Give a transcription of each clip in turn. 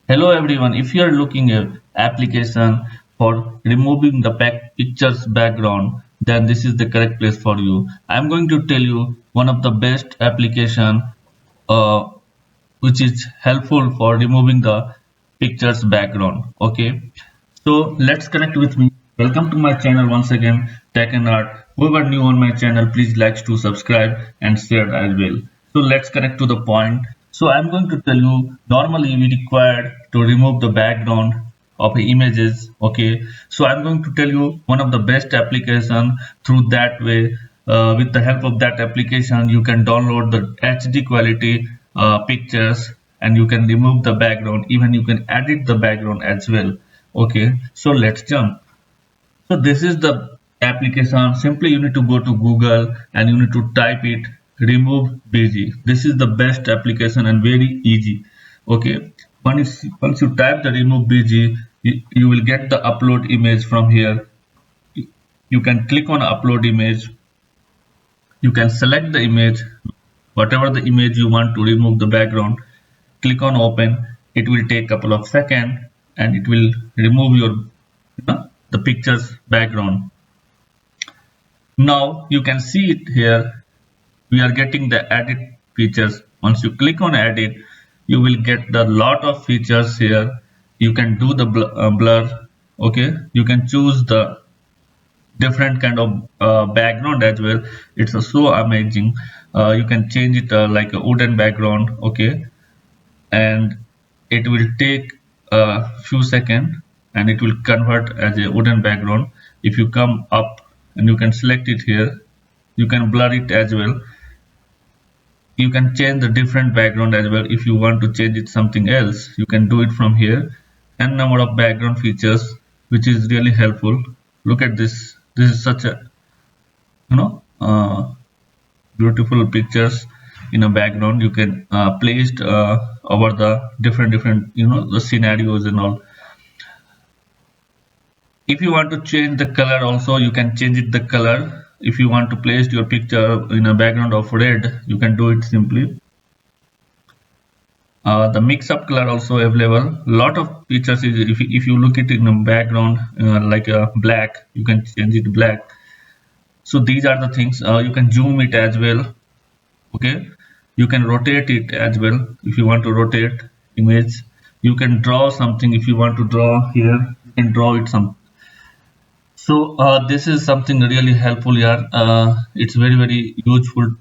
Hello everyone, if you are looking at application for removing the picture's background, then this is the correct place for you. I am going to tell you one of the best application uh, which is helpful for removing the picture's background. Okay, so let's connect with me. Welcome to my channel once again, Tech and Art. Whoever new on my channel, please like to subscribe and share as well. So let's connect to the point. So I'm going to tell you normally we required to remove the background of images. Okay, so I'm going to tell you one of the best application through that way. With the help of that application, you can download the HD quality pictures and you can remove the background. Even you can edit the background as well. Okay, so let's jump. So this is the application. Simply you need to go to Google and you need to type it remove BG. This is the best application and very easy. Okay, once you type the remove BG, you will get the upload image from here. You can click on upload image. You can select the image, whatever the image you want to remove the background. Click on open. It will take a couple of seconds and it will remove your the picture's background. Now you can see it here. We are getting the edit features. Once you click on edit, you will get the lot of features here. You can do the blur. Okay, you can choose the different kind of background as well. It's so amazing. You can change it like a wooden background. Okay, and it will take a few seconds and it will convert as a wooden background. If you come up and you can select it here, you can blur it as well. You can change the different background as well. If you want to change it something else, you can do it from here. And number of background features, which is really helpful. Look at this. This is such a beautiful pictures in a background. You can place it over the different the scenarios and all. If you want to change the color also, you can change it the color. If you want to place your picture in a background of red, you can do it simply. The mix-up color also available. Lot of features is if you look it in a background like a black, you can change it black. So these are the things. You can zoom it as well. Okay, you can rotate it as well if you want to rotate image. You can draw something if you want to draw here. You can draw it some. So this is something really helpful here. It's very useful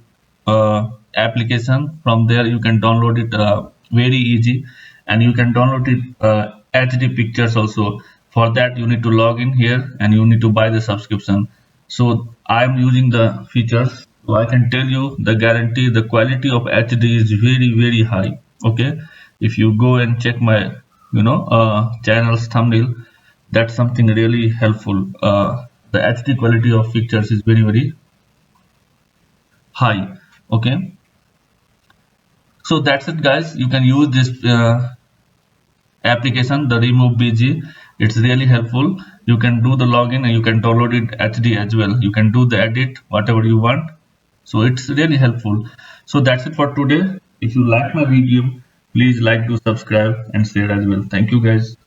application. From there you can download it very easy, and you can download it HD pictures also. For that you need to log in here and you need to buy the subscription. So I'm using the features, so I can tell you the guarantee the quality of HD is very high. Okay, if you go and check my channel's thumbnail, that's something really helpful. The HD quality of pictures is very high. Okay, so that's it guys. You can use this application, the remove BG. It's really helpful. You can do the login and you can download it HD as well. You can do the edit whatever you want. So it's really helpful. So that's it for today. If you like my video, please like to subscribe and share as well. Thank you guys.